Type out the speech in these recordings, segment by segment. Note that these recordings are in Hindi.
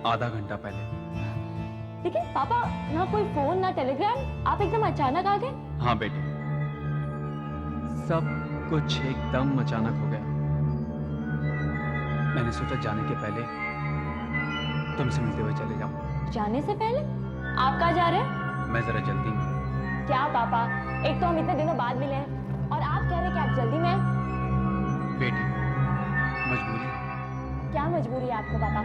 आधा घंटा पहले। लेकिन पापा, ना कोई फोन ना टेलीग्राम, आप एकदम अचानक आ गए। हाँ बेटी, सब कुछ एकदम अचानक हो गया। मैंने सोचा जाने के पहले तुमसे मिलते हुए चले जाऊं। जाने से पहले आप कहाँ जा रहे हैं? मैं जरा जल्दी में। क्या पापा, एक तो हम इतने दिनों बाद मिले हैं और आप कह रहे हैं कि आप जल्दी में हैं। बेटी, मजबूरी। क्या मजबूरी है आपको पापा?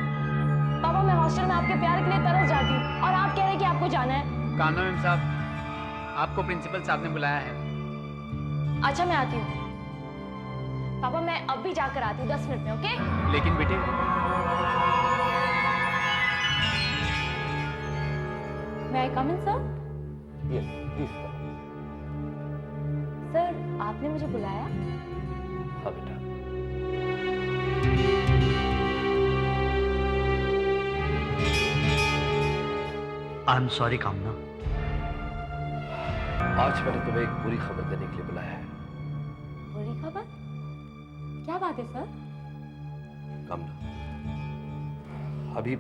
पापा, मैं हॉस्टल में आपके प्यार के लिए तरस जाती हूँ और आप कह रहे हैं कि आपको जाना है। कान्हा मैम साहब, आपको प्रिंसिपल साहब ने बुलाया है। अच्छा, मैं आती हूँ पापा, मैं अब भी जाकर आती हूँ 10 मिनट में, ओके? लेकिन बेटे, मैं कम इन सर? Yes please. सर, आपने मुझे बुलाया? हाँ बेटा। आई एम सॉरी कामना। आज मैंने तुम्हें एक बुरी खबर देने के लिए बुलाया है। बुरी खबर? क्या बात है सर? कामना, अभी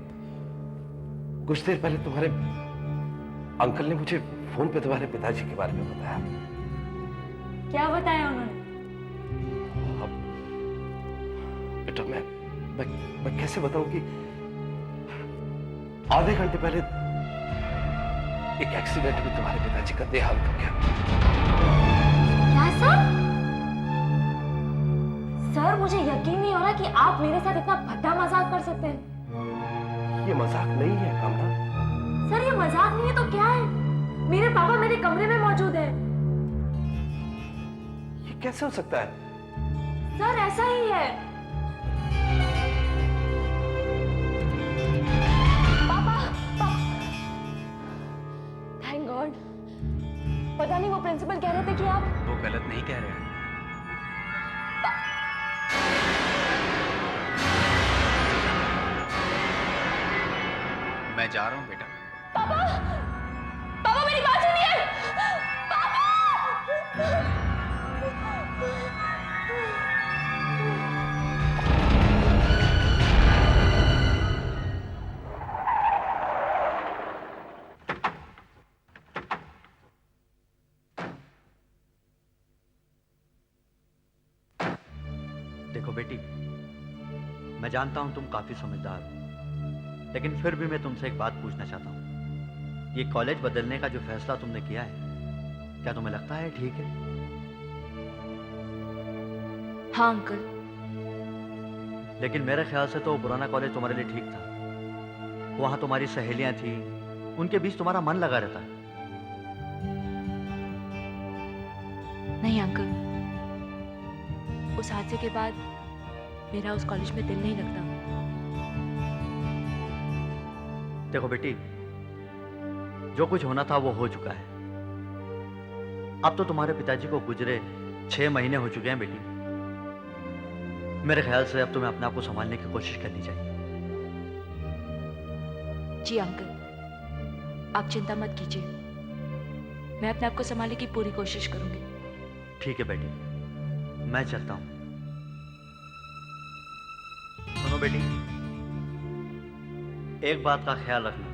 कुछ देर पहले तुम्हारे अंकल ने मुझे फोन पे तुम्हारे पिताजी के बारे में बताया। क्या बताया उन्होंने? अब बेटा, मैं कैसे बताऊं कि आधे घंटे पहले एक एक्सीडेंट में तुम्हारे पिताजी का देहांत हो गया। क्या सर? सर, मुझे यकीन नहीं हो रहा कि आप मेरे साथ इतना भद्दा मजाक कर सकते हैं। ये मजाक नहीं है कामना। सर, ये मजाक नहीं है तो क्या है? मेरे पापा मेरे कमरे में मौजूद हैं। ये कैसे हो सकता है? सर, ऐसा ही है। पापा, थैंक गॉड। पता नहीं, वो प्रिंसिपल कह रहे थे कि आप... वो गलत नहीं कह रहे हैं। मैं जा रहा हूं बेटा। पापा, पापा मेरी बात सुनिए। पापा! देखो बेटी, मैं जानता हूं तुम काफी समझदार हो, लेकिन फिर भी मैं तुमसे एक बात पूछना चाहता हूं। ये कॉलेज बदलने का जो फैसला तुमने किया है, क्या तुम्हें लगता है ठीक है? हाँ अंकल। लेकिन मेरे ख्याल से तो वो पुराना कॉलेज तुम्हारे लिए ठीक था। वहां तुम्हारी सहेलियां थी, उनके बीच तुम्हारा मन लगा रहता है। नहीं अंकल, उस हादसे के बाद मेरा उस कॉलेज में दिल नहीं लगता। देखो बेटी, जो कुछ होना था वो हो चुका है। अब तो तुम्हारे पिताजी को गुजरे 6 महीने हो चुके हैं बेटी। मेरे ख्याल से अब तुम्हें अपने आप को संभालने की कोशिश करनी चाहिए। जी अंकल, आप चिंता मत कीजिए, मैं अपने आप को संभालने की पूरी कोशिश करूंगी। ठीक है बेटी, मैं चलता हूं। सुनो बेटी, एक बात का ख्याल रखना।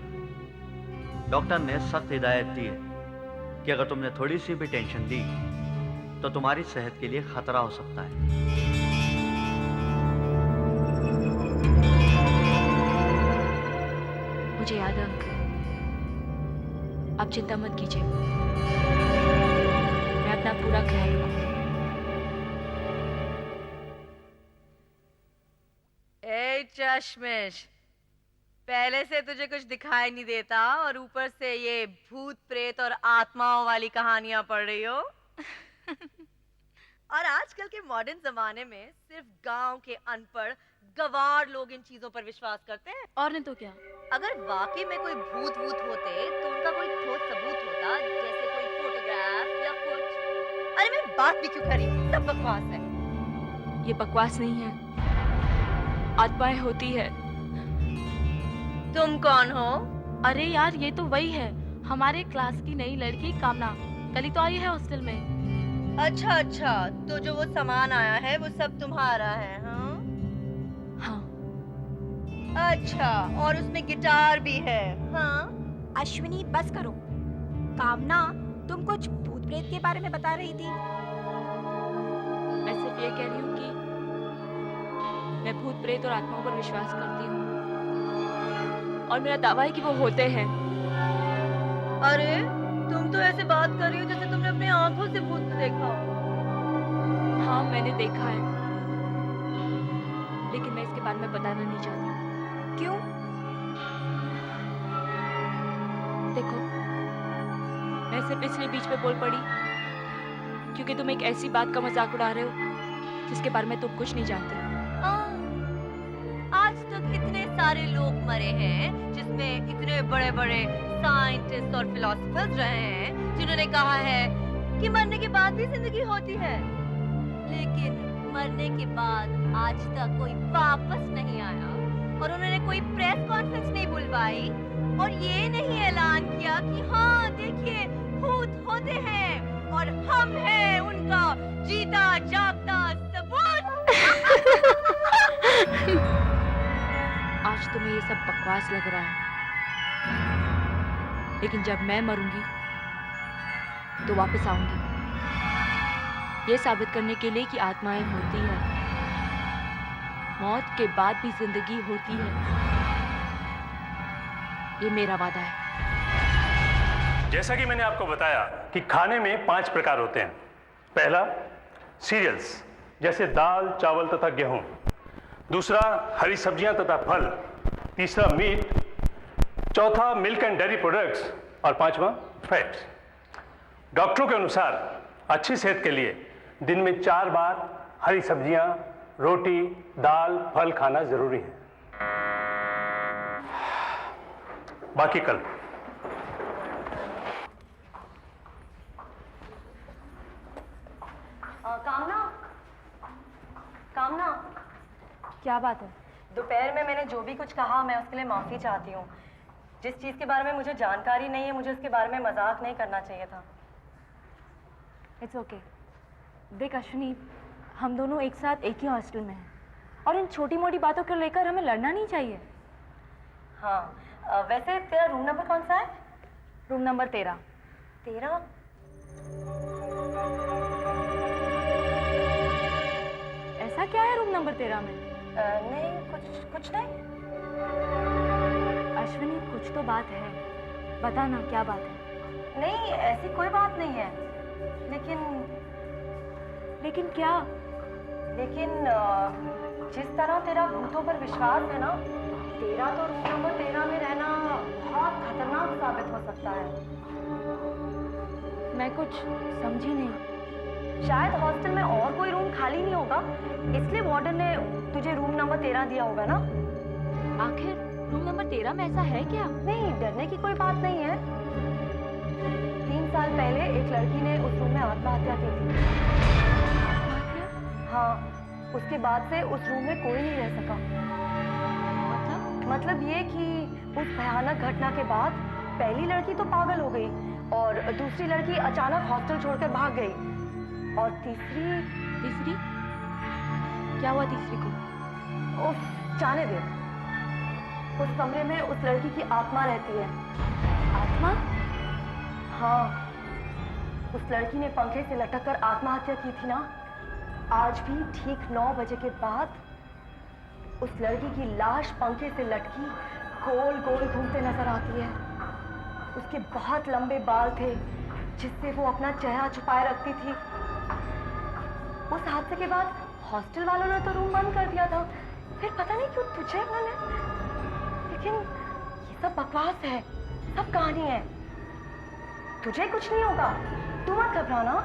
डॉक्टर ने सख्त हिदायत दी है कि अगर तुमने थोड़ी सी भी टेंशन दी तो तुम्हारी सेहत के लिए खतरा हो सकता है। मुझे याद है अंकल, आप चिंता मत कीजिए, मैं अपना पूरा ख्याल रखूंगी। ए चश्मिश, पहले से तुझे कुछ दिखाई नहीं देता और ऊपर से ये भूत प्रेत और आत्माओं वाली कहानियां पढ़ रही हो। और आजकल के मॉडर्न जमाने में सिर्फ गांव के अनपढ़ गंवार लोग इन चीजों पर विश्वास करते हैं। और नहीं तो क्या, अगर वाकई में कोई भूत वूत होते तो उनका कोई ठोस सबूत होता, जैसे कोई फोटोग्राफ या कुछ। अरे मैं बात भी क्यों करी, सब बकवास है। ये बकवास नहीं है, आत्माएं होती है। तुम कौन हो? अरे यार, ये तो वही है, हमारे क्लास की नई लड़की कामना, कल ही तो आई है हॉस्टल में। अच्छा अच्छा, तो जो वो सामान आया है वो सब तुम्हारा है? हाँ हाँ। अच्छा, और उसमें गिटार भी है? हाँ। अश्विनी बस करो। कामना, तुम कुछ भूत प्रेत के बारे में बता रही थी। मैं सिर्फ ये कह रही हूँ कि मैं भूत प्रेत और आत्माओं पर विश्वास करती हूँ और मेरा दावा है कि वो होते हैं। अरे तुम तो ऐसे बात कर रही हो जैसे तुमने अपनी आंखों से भूत को देखा हो। हाँ, मैंने देखा है, लेकिन मैं इसके बारे में बताना नहीं चाहती। क्यों? देखो, मैं सिर्फ इसलिए बीच में बोल पड़ी क्योंकि तुम एक ऐसी बात का मजाक उड़ा रहे हो जिसके बारे में तुम कुछ नहीं जानते। आज तक इतने सारे लोग मरे हैं, जिसमें इतने बड़े बड़े साइंटिस्ट और फिलोसफर्स रहे हैं जिन्होंने कहा है कि मरने के बाद भी जिंदगी होती है, लेकिन मरने के बाद आज तक कोई वापस नहीं आया और उन्होंने कोई प्रेस कॉन्फ्रेंस नहीं बुलवाई और ये नहीं ऐलान किया कि हाँ देखिए भूत होते हैं और हम हैं उनका जीता जागता सबूत। आज तुम्हें ये सब बकवास लग रहा है, लेकिन जब मैं मरूंगी तो वापस आऊंगी, ये साबित करने के लिए कि आत्माएं होती हैं, मौत के बाद भी जिंदगी होती है। ये मेरा वादा है। जैसा कि मैंने आपको बताया कि खाने में 5 प्रकार होते हैं। पहला, सीरियल्स जैसे दाल, चावल तथा गेहूं। दूसरा, हरी सब्जियां तथा फल। तीसरा, मीट। चौथा, मिल्क एंड डेयरी प्रोडक्ट्स। और पांचवा, फैट्स। डॉक्टरों के अनुसार अच्छी सेहत के लिए दिन में 4 बार हरी सब्जियां, रोटी, दाल, फल खाना जरूरी है। बाकी कल। कामना, कामना, क्या बात है? दोपहर में मैंने जो भी कुछ कहा मैं उसके लिए माफी चाहती हूँ। जिस चीज के बारे में मुझे जानकारी नहीं है, मुझे उसके बारे में मजाक नहीं करना चाहिए था। It's okay. देख अश्विनी, हम दोनों एक साथ एक ही हॉस्टल में हैं और इन छोटी मोटी बातों को लेकर हमें लड़ना नहीं चाहिए। हाँ, वैसे तेरा रूम नंबर कौन सा है? Room number 13। 13? ऐसा क्या है रूम नंबर 13 में? नहीं, कुछ नहीं। अश्विनी, कुछ तो बात है, बता ना क्या बात है। नहीं, ऐसी कोई बात नहीं है, लेकिन क्या? लेकिन जिस तरह तेरा भूतों पर विश्वास है ना, तेरा तो रूम नंबर 13 में रहना बहुत खतरनाक साबित हो सकता है। मैं कुछ समझी नहीं। शायद हॉस्टल में और कोई रूम खाली नहीं होगा, इसलिए वार्डन ने तुझे रूम नंबर 13 दिया होगा ना। आखिर रूम नंबर 13 में ऐसा है क्या? नहीं, डरने की कोई बात नहीं है। 3 साल पहले एक लड़की ने उस रूम में आत्महत्या की थी। हाँ, उसके बाद से उस रूम में कोई नहीं रह सका। मतलब ये कि उस भयानक घटना के बाद पहली लड़की तो पागल हो गई और दूसरी लड़की अचानक हॉस्टल छोड़कर भाग गई और तीसरी क्या हुआ तीसरी को? उफ, जाने दे। उस कमरे में उस लड़की की आत्मा रहती है। आत्मा? हाँ, उस लड़की ने पंखे से लटक कर आत्महत्या की थी ना। आज भी ठीक 9 बजे के बाद उस लड़की की लाश पंखे से लटकी गोल गोल घूमते नजर आती है। उसके बहुत लंबे बाल थे जिससे वो अपना चेहरा छुपाए रखती थी। उस हादसे के बाद हॉस्टल वालों ने तो रूम बंद कर दिया था, फिर पता नहीं क्यों तुझे उन्होंने। लेकिन ये सब बकवास है, सब कहानी है। तुझे कुछ नहीं होगा, तू मत घबराना।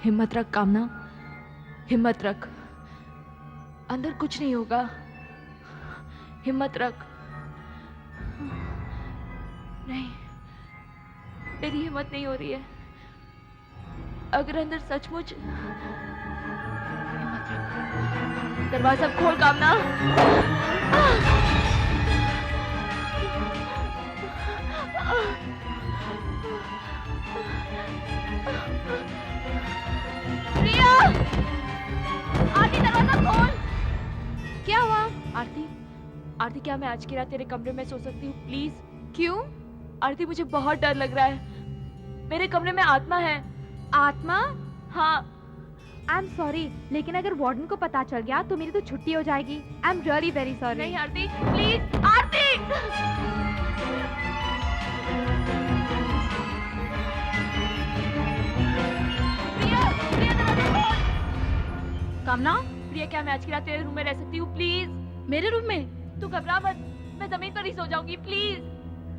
हिम्मत रख कामना, हिम्मत रख, अंदर कुछ नहीं होगा। हिम्मत रख। नहीं, मेरी हिम्मत नहीं हो रही है। अगर अंदर सचमुच हिम्मत रख, दरवाजा खोल कामना। प्रिया! दरवाजा खोल। क्या हुआ? आरती, आरती क्या मैं आज की रात तेरे कमरे में सो सकती हूँ प्लीज? क्यों? आरती मुझे बहुत डर लग रहा है, मेरे कमरे में आत्मा है। आत्मा? हाँ। आई एम सॉरी, लेकिन अगर वार्डन को पता चल गया तो मेरी तो छुट्टी हो जाएगी। I am really very sorry. नहीं आरती, प्लीज आरती। प्रिया, प्रिया दरवाजा खोल। कामना, प्रिया क्या मैं आज की रात तेरे रूम में रह सकती हूँ प्लीज? मेरे रूम में? तू घबरा मत, मैं जमीन पर ही सो जाऊंगी प्लीज।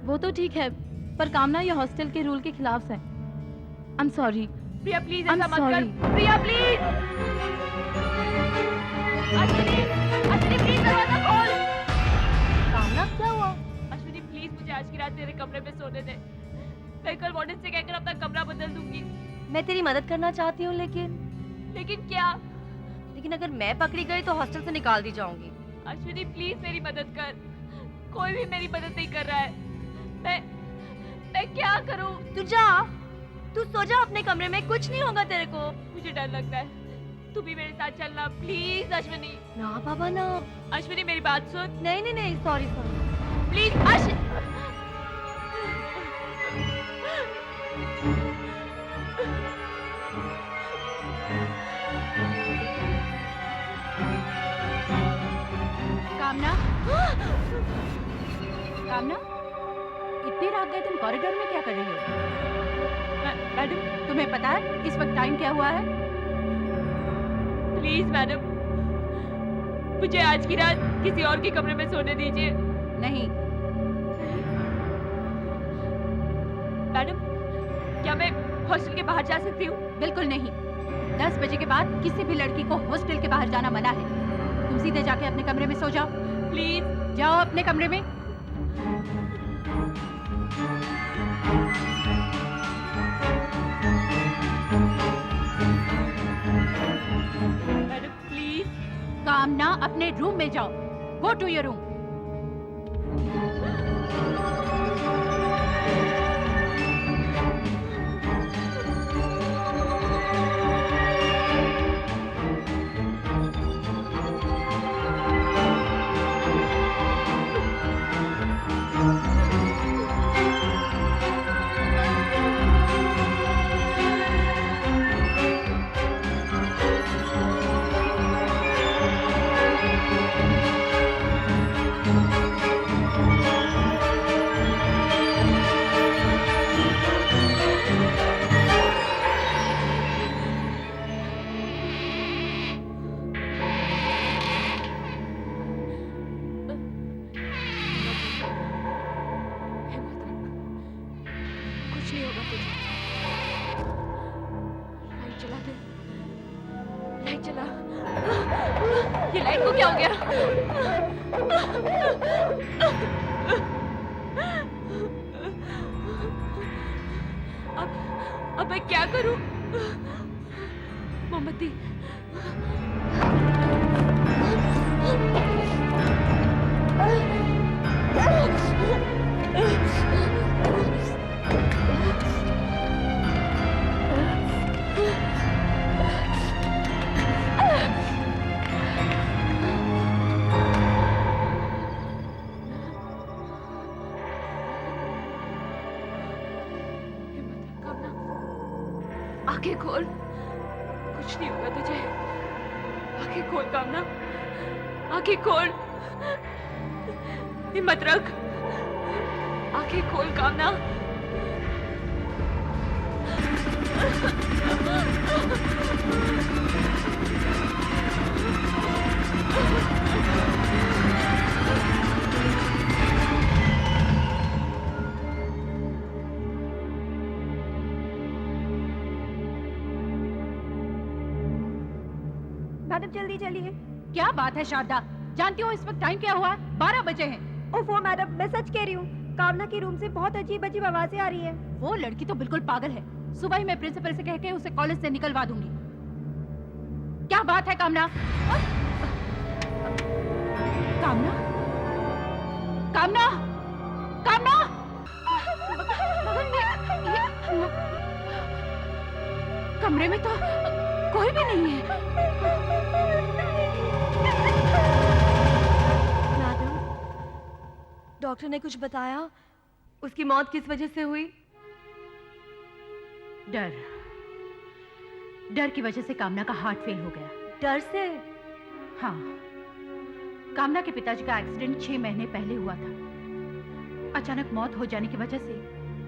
वो तो ठीक है, पर कामना ये हॉस्टल के रूल के खिलाफ है। I am sorry. Priya please I'm ऐसा मत कर। sorry. Priya please. Ashwini, Ashwini please दरवाजा खोल। कामना, क्या हुआ? अश्विनी प्लीज मुझे आज की रात तेरे कमरे में सोने दे। मैं कल वार्डन से कहकर अपना कमरा बदल दूंगी। मैं तेरी मदद करना चाहती हूँ, लेकिन क्या? अगर मैं पकड़ी गई तो हॉस्टल से निकाल दी जाऊंगी। अश्विनी प्लीज मेरी मदद कर, कोई भी मेरी मदद नहीं कर रहा है। मैं क्या करूं? तू जा, तू सो जा अपने कमरे में, कुछ नहीं होगा तेरे को। मुझे डर लगता है, तू भी मेरे साथ चलना प्लीज अश्विनी। ना बाबा ना। अश्विनी मेरी बात सुन। नहीं नहीं नहीं, सॉरी सॉरी। प्लीज अश्विनी। कामना, कामना, इतनी रात गए तुम कॉरिडोर में क्या कर रही हो? मैडम, तुम्हें पता है इस वक्त टाइम क्या हुआ है? प्लीज मैडम, मुझे आज की रात किसी और के कमरे में सोने दीजिए। नहीं। मैडम, क्या मैं हॉस्टल के बाहर जा सकती हूँ? बिल्कुल नहीं। 10 बजे के बाद किसी भी लड़की को हॉस्टल के बाहर जाना मना है। तुम सीधे जाके अपने कमरे में सो जाओ। प्लीज जाओ अपने कमरे में। Madam please. कामना, अपने रूम में जाओ। Go to your room. कुछ नहीं होगा तुझे। लाइट चला दे, लाइट चला। ये लाइट को क्या हो गया? अब मैं क्या करूं? मोमबत्ती। आंखें खोल, कुछ नहीं होगा तुझे। आंखें खोल कामना, आंखें खोल, हिम्मत रख। आंखें खोल कामना। मैडम जल्दी चलिए। क्या बात है शारदा, जानती हो इस वक्त टाइम क्या हुआ है? 12 बजे हैं। ओफो मैडम, मैं सच कह रही हूँ, कामना की रूम से बहुत अजीब अजीब आवाजें आ रही है। वो लड़की तो बिल्कुल पागल है। सुबह ही मैं प्रिंसिपल से कह के उसे कॉलेज से निकलवा दूंगी। क्या बात है कामना? कामना, कामना, कामना! मगर कमरे में तो कोई भी नहीं है। मैडम, डॉक्टर ने कुछ बताया? उसकी मौत किस वजह से हुई? डर की वजह से कामना का हार्ट फेल हो गया। डर से? हाँ, कामना के पिताजी का एक्सीडेंट 6 महीने पहले हुआ था। अचानक मौत हो जाने की वजह से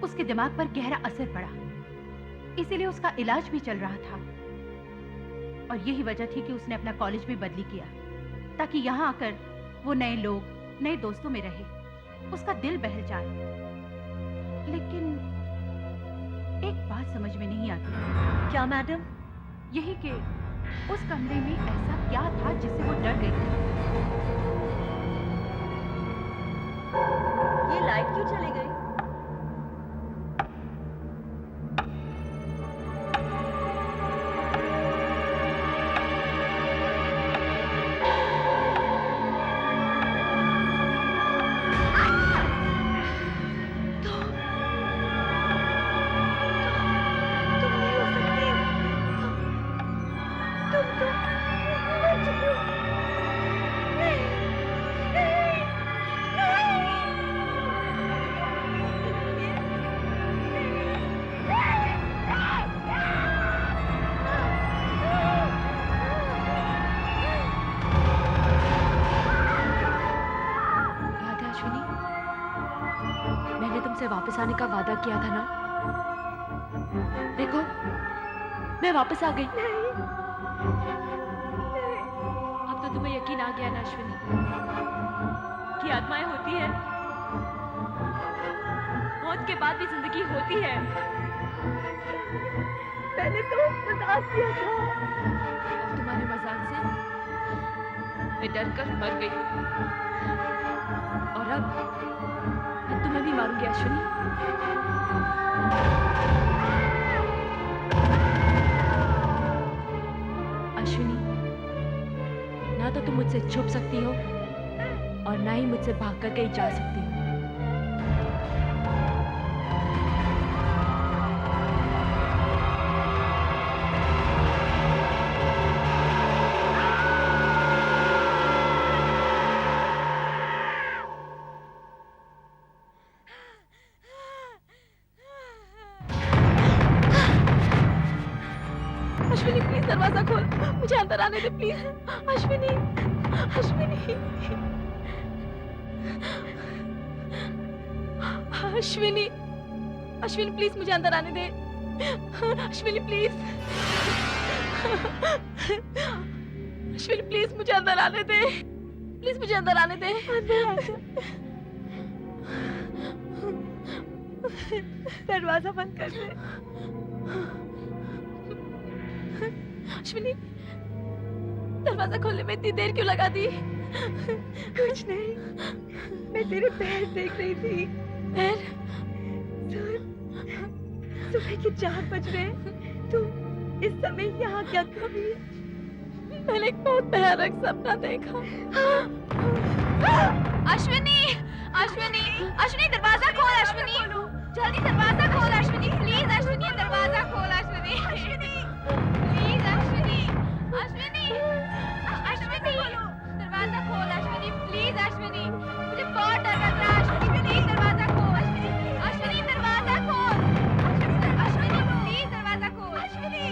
उसके दिमाग पर गहरा असर पड़ा, इसीलिए उसका इलाज भी चल रहा था। और यही वजह थी कि उसने अपना कॉलेज में बदली किया, ताकि यहाँ आकर वो नए लोग, नए दोस्तों में रहे, उसका दिल बहल जाए। लेकिन एक बात समझ में नहीं आती। क्या मैडम? यही कि उस कमरे में ऐसा क्या था जिससे वो डर गई थी। ये लाइट क्यों चली गई? वापस आने का वादा किया था ना? देखो, मैं वापस आ गई। अब तो तुम्हें यकीन आ गया ना अश्विनी कि आत्माएं होती है, मौत के बाद भी जिंदगी होती है। मैंने तो मजाक किया था। अब तुम्हारे मजाक से मैं डर कर मर गई और अब मैं तुम्हें भी मारूंगी अश्विनी। अश्विनी, ना तो तुम मुझसे छुप सकती हो और ना ही मुझसे भाग कर कहीं जा सकती हो। अश्विनी प्लीज दरवाजा खोल, मुझे अंदर आने दे प्लीज। अश्विनी, अश्विनी, अश्विनी, अश्विनी प्लीज मुझे अंदर आने दे। अश्विनी प्लीज, अश्विनी प्लीज मुझे अंदर आने दे, प्लीज मुझे अंदर आने दे। दरवाजा बंद कर दे। अश्विनी, दरवाजा खोलने में इतनी देर क्यों लगा दी? कुछ नहीं, मैं तेरे पैर देख रही थी। पैर? सुबह के 4 बज रहे, तू इस समय यहाँ क्या कर रही है? मैंने एक बहुत भयानक सपना देखा। अश्विनी, अश्विनी, अश्विनी दरवाजा खोल। अश्विनी जल्दी दरवाजा खोल। अश्विनी प्लीज, अश्विनी दरवाजा खोल। अश्विनी, अश्विनी प्लीज, अश्विनी, अश्विनी, अश्विनी दरवाजा खोल। अश्विनी प्लीज, अश्विनी मुझे बहुत डर लग रहा है। अश्विनी प्लीज दरवाजा खोल। अश्विनी दरवाजा खोल। अश्विनी प्लीज दरवाजा खोल। अश्विनी,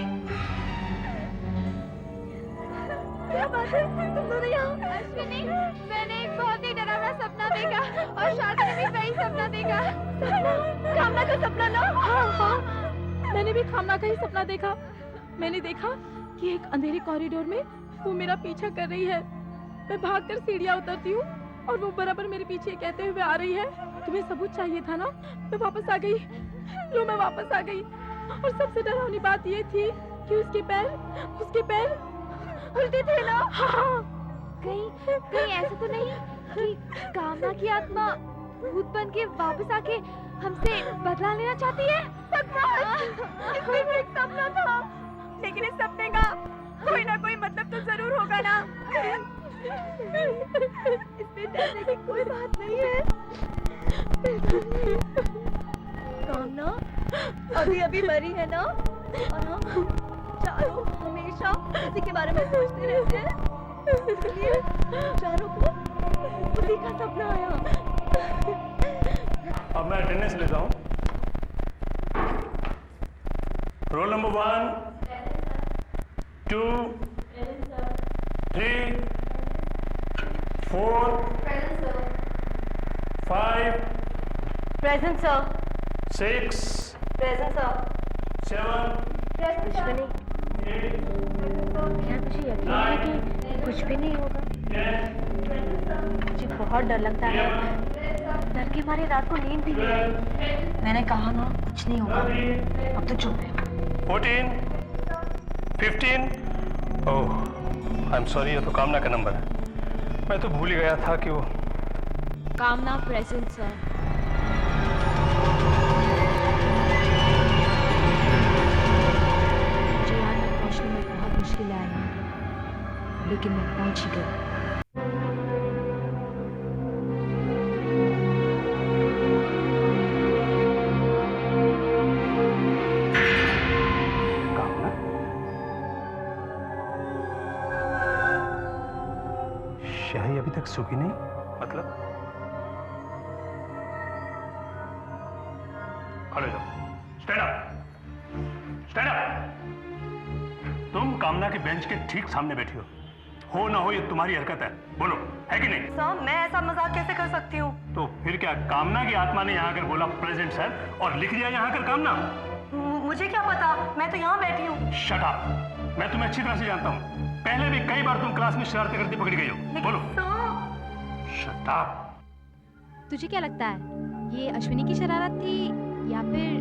क्या बात है, तुम दोनों यहाँ? अश्विनी, मैंने एक बहुत ही डरावना सपना देखा और शादी में भी वही सपना देखा। कामना का सपना ना? हाँ हाँ, मैंने भी कामना का ही सपना देखा। मैंने देखा कि एक अंधेरे कॉरिडोर में वो मेरा पीछा कर रही है। मैं भागकर सीढ़ियाँ उतरती हूँ और वो बराबर मेरे पीछे कहते हुए आ रही है, तुम्हें सबूत चाहिए था ना? मैं वापस आ गई। लो, मैं वापस आ गई। और सबसे डरावनी बात ये थी कि उसके पैर उल्टे थे ना? हाँ। कहीं ऐसा तो नहीं कि कामना की आत्मा भूत बन के वापस आके हमसे बदला लेना चाहती है? इसमें भी एक सपना था, लेकिन इस सपने का कोई ना कोई मतलब तो जरूर होगा ना। इसमें डरने की कोई बात नहीं है। कामना अभी अभी मरी है ना, और हम चारों हमेशा उसी के बारे में सोचते रहते हैं, इसलिए चारों को उसी का सपना आया। अब मैं अटेंडेंस लेता हूँ। Roll number 1, 2, 3, 4, 5, present sir. 6, present sir. 7, Ashwini, 8, क्या तुझे यकीन है कि कुछ भी नहीं होगा? 10, मुझे बहुत डर लगता है। डर के मारे रात को नींद भी नहीं आई। मैंने कहा ना कुछ नहीं होगा, अब तो चुप है। 14, 15। ओह, आई एम सॉरी, ये तो कामना का नंबर है। मैं तो भूल ही गया था कि वो कामना प्रेजेंट सर। मुझे यहाँ तक पहुँचने में बहुत मुश्किल आई, लेकिन मैं पहुँच ही गई। कामना, शाही अभी तक सूखी नहीं? मतलब खड़े जाओ, स्टैंड अप, स्टैंड अप। तुम कामना के बेंच के ठीक सामने बैठी हो ना हो ये तुम्हारी हरकत है, बोलो है कि नहीं? सर मैं ऐसा मजाक कैसे कर सकती हूँ? तो फिर क्या कामना की आत्मा ने यहाँ आकर बोला प्रेजेंट सर और लिख दिया यहाँ आकर कामना? मुझे क्या पता, मैं तो यहाँ बैठी हूँ। शट अप, मैं तुम्हें अच्छी तरह से जानता हूँ। पहले भी कई बार तुम क्लास में शरारतें करती पकड़ी गई हो। बोलो। Shut up. तुझे क्या लगता है ये अश्विनी की शरारत थी या फिर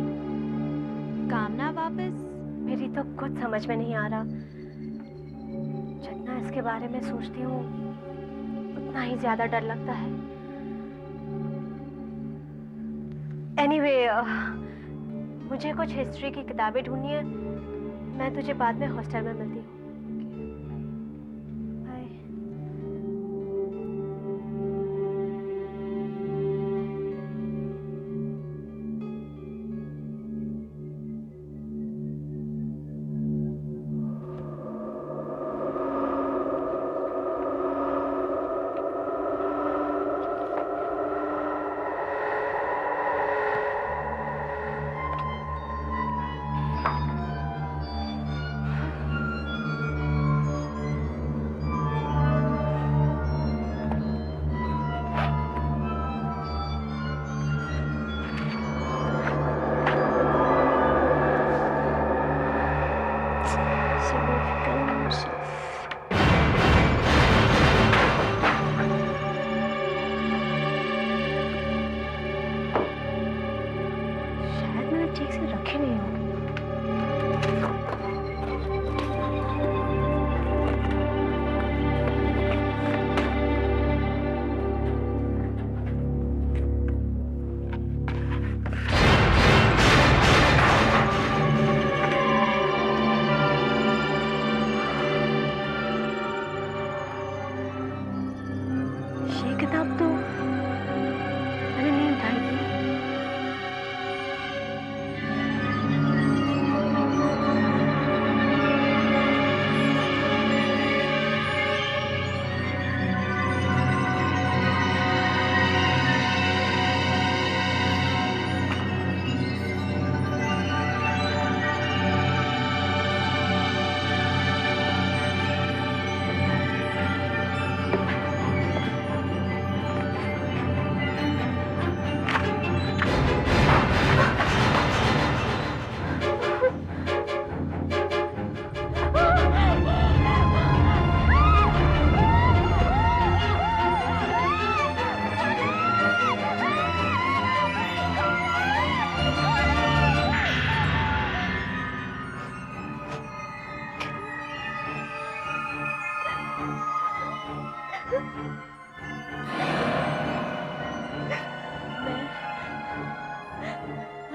कामना वापस? मेरी तो कुछ समझ में नहीं आ रहा। जितना इसके बारे में सोचती हूँ उतना ही ज्यादा डर लगता है। एनीवे, मुझे कुछ हिस्ट्री की किताबें ढूंढनी है। मैं तुझे बाद में हॉस्टल में मिलती हूँ। बाय। शायद मैंने ठीक से रखे नहीं होंगे। ये किताब तो मैंने नहीं उठाई थी।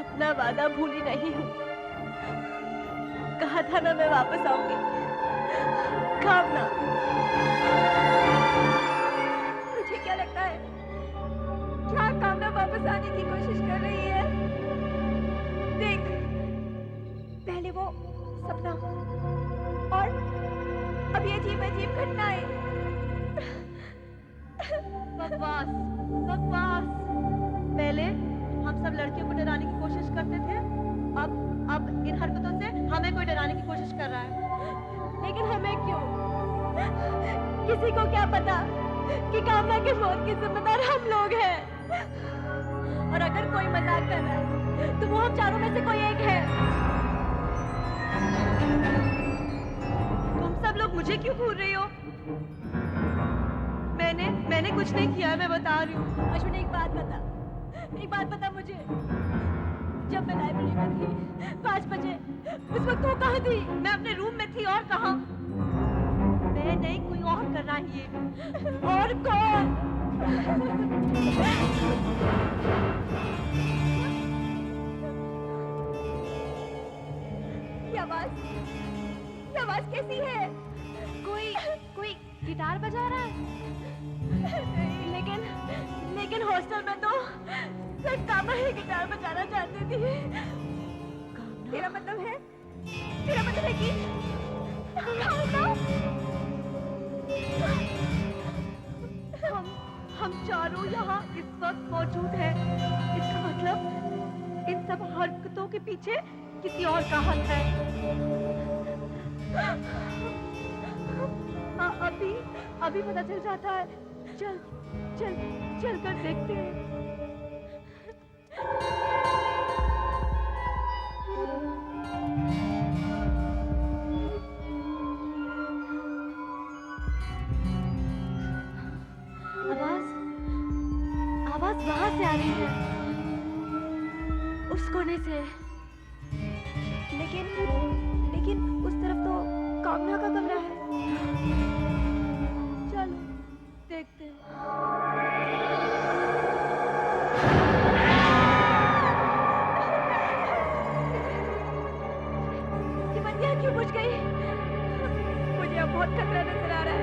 अपना वादा भूली नहीं हूँ। कहा था ना मैं वापस आऊंगी। कामना, तुझे क्या लगता है क्या कामना वापस आने की कोशिश कर रही है? देख, पहले वो सपना और अभी अजीब अजीब घटनाएं। बकवास बकवास। पहले हम सब लड़कियों को डराने की कोशिश करते थे, अब इन हरकतों से हमें कोई डराने की कोशिश कर रहा है। लेकिन हमें क्यों? किसी को क्या पता कि कामना की मौत की जिम्मेदार हम लोग हैं। और अगर कोई मजाक कर रहा है तो वो हम चारों में से कोई एक है। तुम सब लोग मुझे क्यों घूर रही हो? मैंने कुछ नहीं किया, मैं बता रही हूँ। अश्विनी एक बात बता मुझे। जब मैं लाइब्रेरी में थी 5 बजे, उस वक्त वो कहाँ थी? मैं अपने रूम में थी, और कहाँ? मैं नहीं, कोई और कर रहा है ये। और कौन? ये आवाज कैसी है? कोई गिटार बजा रहा है। लेकिन हॉस्टल में तो सिर्फ कामना ही गिटार बजाना चाहती थी। तेरा मतलब है कि हम चारों यहाँ इस वक्त मौजूद हैं। इसका मतलब इन सब हरकतों के पीछे किसी और का हाथ है। अभी पता चल जाता है। चल कर देखते हैं। आवाज वहां से आ रही है, उस कोने से। लेकिन उस तरफ तो कामना का कमरा है। चलो देखते हैं। ये बत्तियां क्यों बुझ गई? मुझे अब बहुत खतरा नजर आ रहा है।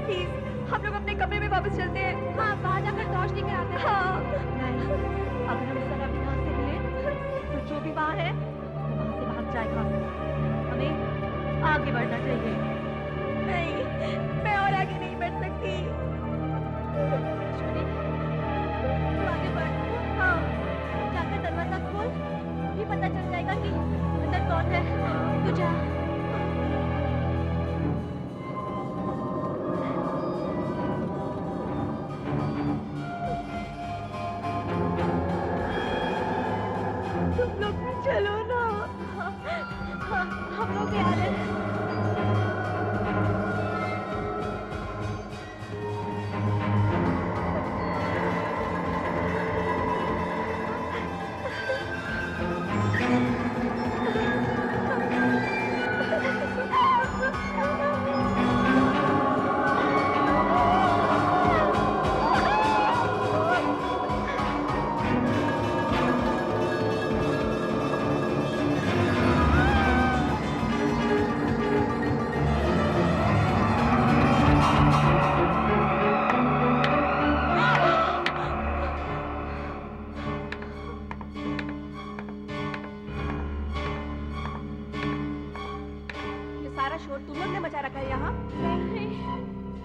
प्लीज हम लोग अपने कमरे में वापस चलते हैं। हाँ, वहाँ जाकर टॉर्च लेकर आते हैं। हाँ। नहीं, अगर हम जरा भी यहाँ से मिले तो जो भी वहाँ है वो वहाँ से भाग जाएगा। हमें आगे बढ़ना चाहिए। नहीं, मैं और आगे नहीं बढ़ सकती। तू आगे बढ़। हाँ, जाकर दरवाजा खोल, भी पता चल जाएगा कि अंदर कौन है। तू जा। तुम लोग भी चलो ना। हम लोग आ रहे हैं।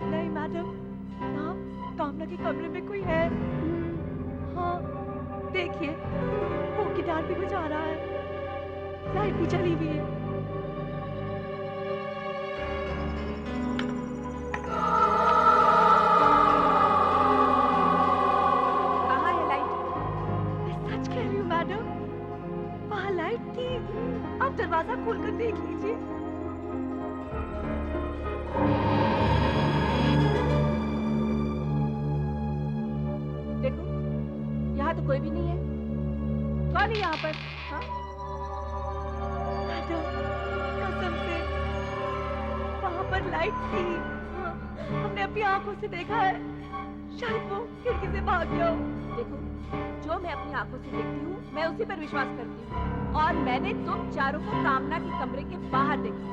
नहीं मैडम, कामना के कमरे में कोई है। हाँ, देखिए वो गिटार भी बजा रहा है, लाइट भी चली हुई है। कहाँ है लाइट? मैं सच कह रही हूँ मैडम, वहाँ लाइट थी। आप दरवाजा खोलकर देख लीजिए। देखो, यहाँ तो कोई भी नहीं है। कौन है यहाँ पर? हाँ? कसम से वहाँ पर लाइट थी। हाँ, हमने अपनी आंखों से देखा है। शायद वो खिड़की से भाग गया हो। देखो, जो मैं अपनी आंखों से देखती हूँ मैं उसी पर विश्वास करती हूँ। और मैंने तुम चारों को कामना के कमरे के बाहर देखा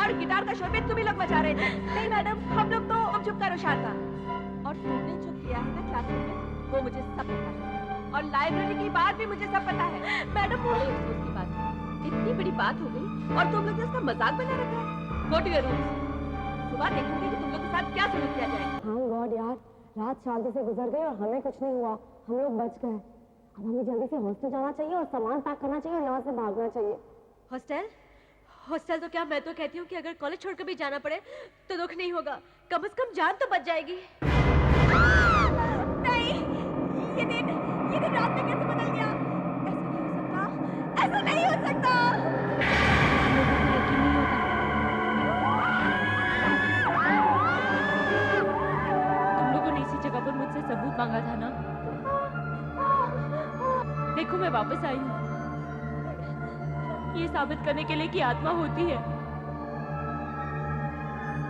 और गिटार का शोर भी तुम ही लोग बजा रहे थे। नहीं मैडम, हम लोग तो चुप कर होशियार था। और तुमने जो किया है ना क्लासरूम में, वो मुझे सब पता है। और लाइब्रेरी की बात भी मुझे सब पता है। मैडम, वो अफसोस की बात है, इतनी बड़ी बात हो गई और तुम लोग ने इसका मजाक बना रखा है। Go to your room. सुबह देखूंगी कि तुम लोग के साथ क्या सुलूक किया जाए। हाँ गॉड यार, रात शांति से गुजर गई और हमें कुछ नहीं हुआ, हम लोग बच गए। अब हमें जल्दी से हॉस्टल जाना चाहिए और सामान पैक करना चाहिए और यहाँ से भागना चाहिए। हॉस्टल? हॉस्टल तो क्या, मैं तो कहती हूँ कि अगर कॉलेज छोड़कर भी जाना पड़े तो दुख नहीं होगा, कम से कम जान तो बच जाएगी। नहीं, ये दिन रात में कैसे बदल गया? ऐसा नहीं हो सकता। लोगों को यकीन नहीं होता। तुम लोगों ने इसी जगह पर मुझसे सबूत मांगा था ना? देखो मैं वापस आई हूँ, ये साबित करने के लिए कि आत्मा होती है।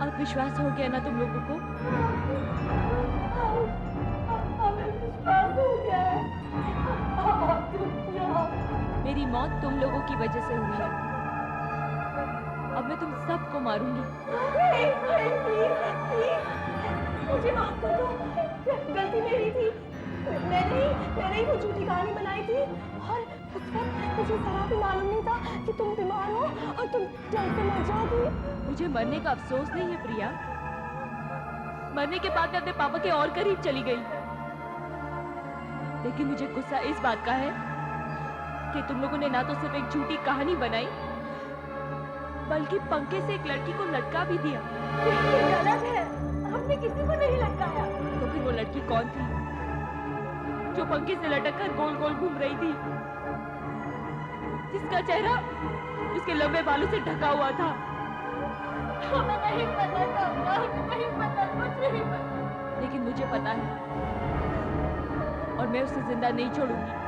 अब विश्वास हो गया ना तुम लोगों को? विश्वास हो गया है। मेरी मौत तुम लोगों की वजह से हुई है। अब मैं तुम सबको मारूंगी। मुझे माफ कर दो, गलती मेरी थी। मैंने ही वो झूठी कहानी बनाई थी और उस वक्त मुझे जरा भी मालूम नहीं था कि तुम बीमार हो और तुम जल्द से मर जाओगी। मुझे मरने का अफसोस नहीं है प्रिया, मरने के बाद मैं अपने पापा के और करीब चली गई। लेकिन मुझे गुस्सा इस बात का है कि तुम लोगों ने ना तो सिर्फ एक झूठी कहानी बनाई बल्कि पंखे से एक लड़की को लटका भी दिया। ये गलत है, हमने किसी को नहीं लटकाया। तो फिर वो लड़की कौन थी जो पंखे से लटक कर गोल गोल घूम रही थी, जिसका चेहरा उसके लंबे बालों से ढका हुआ था? हमें नहीं पता था, हमें नहीं पता, मुझे नहीं पता। लेकिन मुझे पता है और मैं उसे जिंदा नहीं छोड़ूंगी।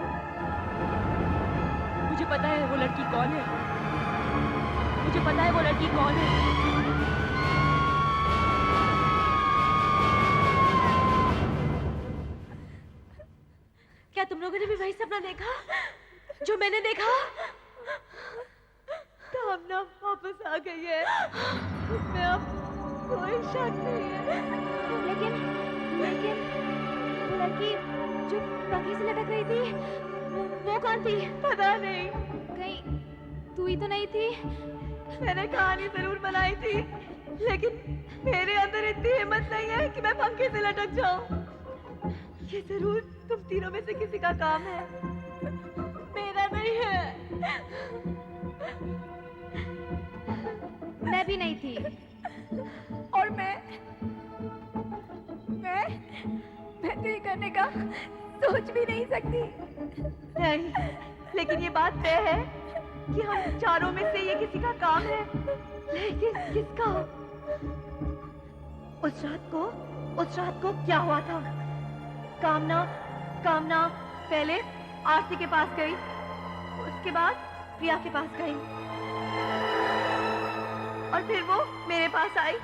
मुझे पता है वो लड़की कौन है, मुझे पता है वो लड़की कौन है। क्या तुम लोगों ने भी वही सपना देखा जो मैंने देखा? कामना वापस आ गई है, उसमें अब कोई शक नहीं है। लेकिन वो लड़की जो पंखे से लटक रही थी, वो कौन थी? पता नहीं। कहीं तू ही तो नहीं थी? मैंने कहानी जरूर बनाई थी, लेकिन मेरे अंदर इतनी हिम्मत नहीं है कि मैं पंखे से लटक जाऊं। ये जरूर तुम तीनों में से किसी का काम है, मेरा नहीं है। मैं भी नहीं थी और मैं तो ये करने का सोच भी नहीं सकती। नहीं, लेकिन ये बात तय है कि हम चारों में से ये किसी का काम है। लेकिन किसका? उस रात को क्या हुआ था? कामना पहले आरती के पास गई, उसके बाद प्रिया के पास गई और फिर वो मेरे पास आई।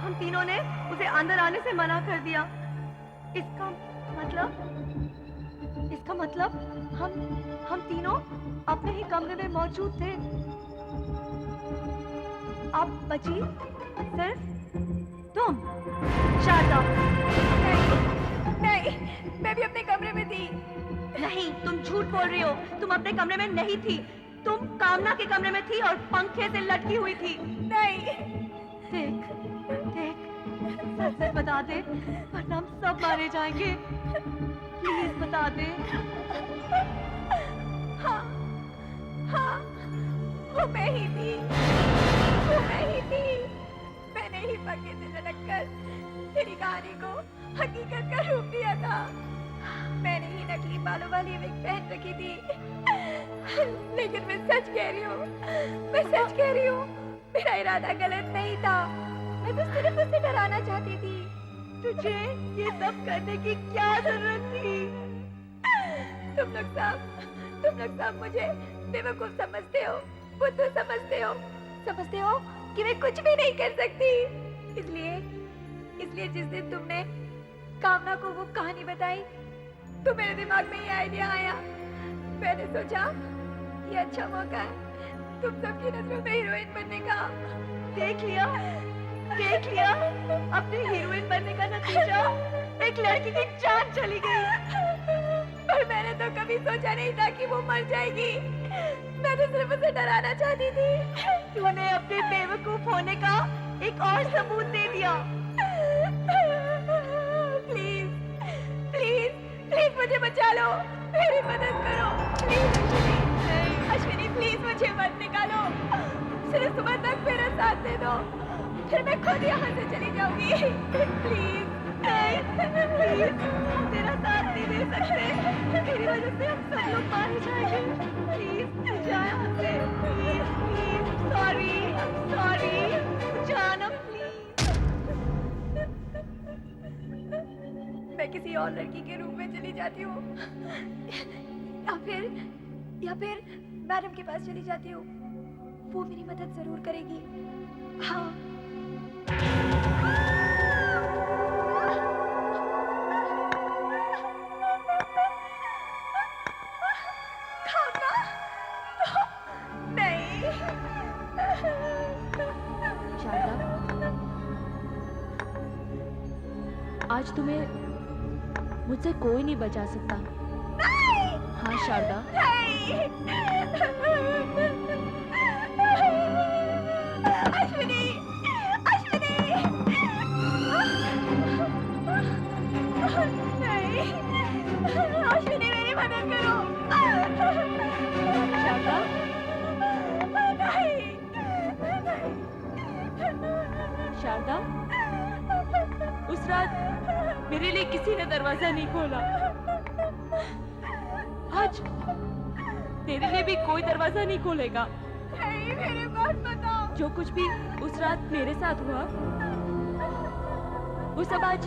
हम तीनों ने उसे अंदर आने से मना कर दिया। इसका मतलब हम तीनों अपने ही कमरे में मौजूद थे। अब बची सिर्फ तुम। शारदा, नहीं, मैं भी अपने कमरे में थी। नहीं, तुम झूठ बोल रही हो। तुम अपने कमरे में नहीं थी, तुम कामना के कमरे में थी और पंखे से लटकी हुई थी। नहीं, देख, सच बता दे वरना हम सब मारे जाएंगे। प्लीज बता दे। हाँ, वो मैं ही थी। मैंने ही पंखे से लटककर तेरी कहानी को हकीकत का रूप दिया था। मैंने ही नकली बालों वाली विग पहन रखी थी। लेकिन मैं सच कह रही हूँ, मेरा इरादा गलत नहीं था। मैं तो सिर्फ उसे डराना चाहती थी। तुझे ये सब करने की क्या जरूरत थी? तुम लोग सब मुझे बेवकूफ समझते हो, बुद्धू समझते हो कि मैं कुछ भी नहीं कर सकती। इसलिए जिस दिन तुमने कामना को वो कहानी बताई तो मेरे दिमाग में ये आइडिया आया। मैंने सोचा ये अच्छा मौका है तुम सबकी नजरों में हीरोइन बनने का। देख लिया अपने हीरोइन बनने का नतीजा। एक लड़की की जान चली गई। पर मैंने तो कभी सोचा नहीं था कि वो मर जाएगी। मैं तो सिर्फ उसे डराना चाहती थी। तूने अपने बेवकूफ होने का एक और सबूत दे दिया। प्लीज प्लीज प्लीज मुझे बचा लो, मेरी मदद करो प्लीज। अश्विनी अश्विनी प्लीज मुझे मत निकालो, सिर्फ सुबह तक मेरा साथ दे दो, फिर मैं खुद यहाँ से चली जाऊंगी। प्लीज नहीं प्लीज, हम तेरा साथ नहीं दे सकते, मेरी वजह से हम सब लोग मारे जाएंगे। प्लीज जा यहाँ से, प्लीज प्लीज, सॉरी सॉरी, जाना प्लीज। मैं किसी और लड़की के रूप में चली जाती हूँ, या फिर मैडम के पास चली जाती हूँ, वो मेरी मदद जरूर करेगी। हाँ खाना तो नहीं। शारदा, आज तुम्हें मुझसे कोई नहीं बचा सकता। हाँ शारदा, अश्विनी अश्विनी नहीं, अश्विनी मेरी मदद करो। शारदा, नहीं शारदा, उस रात मेरे लिए किसी ने दरवाजा नहीं खोला, आज तेरे लिए भी कोई दरवाजा नहीं खोलेगा। नहीं, मेरे पास बताओ। जो कुछ भी उस रात मेरे साथ हुआ, वो सब आज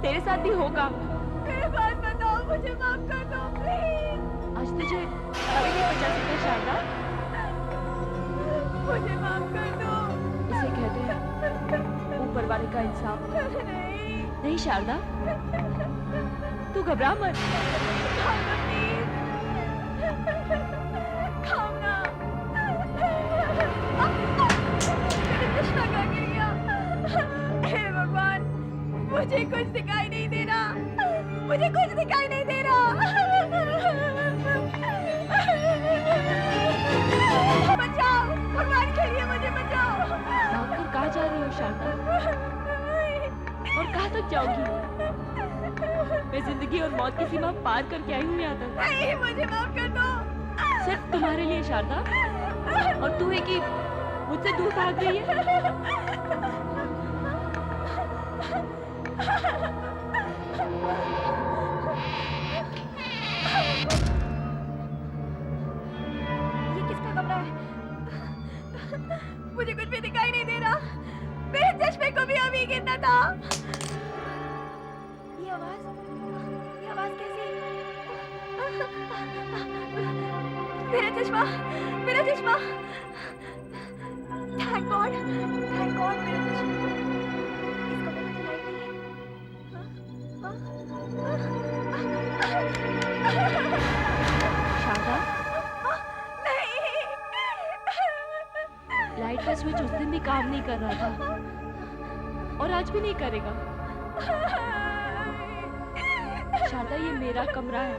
तेरे साथ भी होगा। मेरे पास बताओ, मुझे माफ कर दो प्लीज। आज तुझे कोई नहीं बचा सकता शारदा, मुझे माफ कर दो। इसे कहते हैं ऊपर वाले का इंसाफ। नहीं शारदा, तू घबरा मत। खाना प्लीज, खाना। मेरा चश्मा कहाँ गिर गया? हे भगवान, मुझे कुछ दिखाई नहीं दे रहा, मुझे कुछ दिखाई नहीं दे रहा। बचाओ, भगवान के लिए मुझे बचाओ। भागकर कहाँ जा रही हो शारदा, और कहाँ तक जाओगी? मैं जिंदगी और मौत की सीमा पार करके आई हूँ यहाँ तक। नहीं, मुझे माफ कर दो। सिर्फ तुम्हारे लिए शारदा, और तू है कि मुझसे दूर भाग रही है। ये किसका कमरा है? मुझे कुछ भी दिखाई नहीं दे रहा, मेरे चश्मे को भी अभी गिरना था। ये आवाज कैसी? मेरा चश्मा, मेरा चश्मा। थैंक गॉड मेरा चश्मा। इस कमरे में तो लाइट नहीं है। शारदा, नहीं, लाइट का स्विच उस दिन भी काम नहीं कर रहा था, और आज भी नहीं करेगा। शारदा, ये मेरा कमरा है,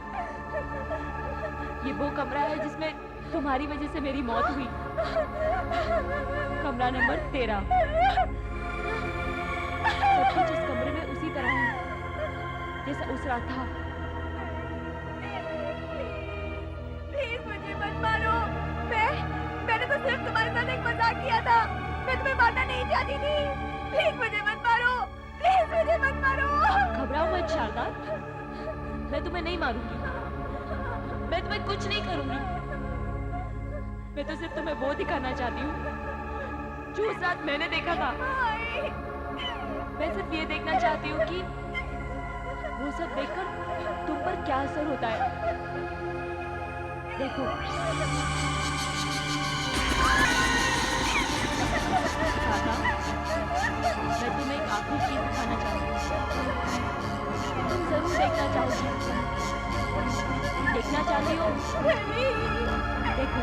ये वो कमरा है जिसमें तुम्हारी वजह से मेरी मौत हुई। कमरा नंबर 13। सब कुछ इस कमरे में उसी तरह है जैसा उस रात था। प्लीज मुझे मत मारो। मैंने तो सिर्फ तुम्हारे साथ एक मजाक किया था, मैं तुम्हें मारना नहीं चाहती थी। प्लीज मुझे मत मारो, प्लीज मुझे मत मारो। घबराओ मत शारदा, मैं तुम्हें नहीं मारूंगी, मैं तुम्हें कुछ नहीं करूंगी। मैं तो सिर्फ तुम्हें वो दिखाना चाहती हूँ जो उस रात मैंने देखा था। मैं सिर्फ ये देखना चाहती हूँ कि वो सब देखकर तुम पर क्या असर होता है। देखो शारदा, मैं तुम्हें एक आखिरी चीज दिखाना चाहती हूँ, तुम जरूर देखना चाहोगी। देखना चाहती हो? देखो।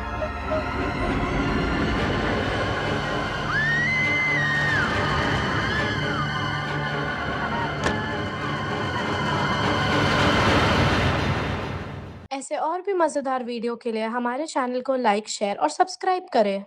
ऐसे और भी मज़ेदार वीडियो के लिए हमारे चैनल को लाइक, शेयर और सब्सक्राइब करें।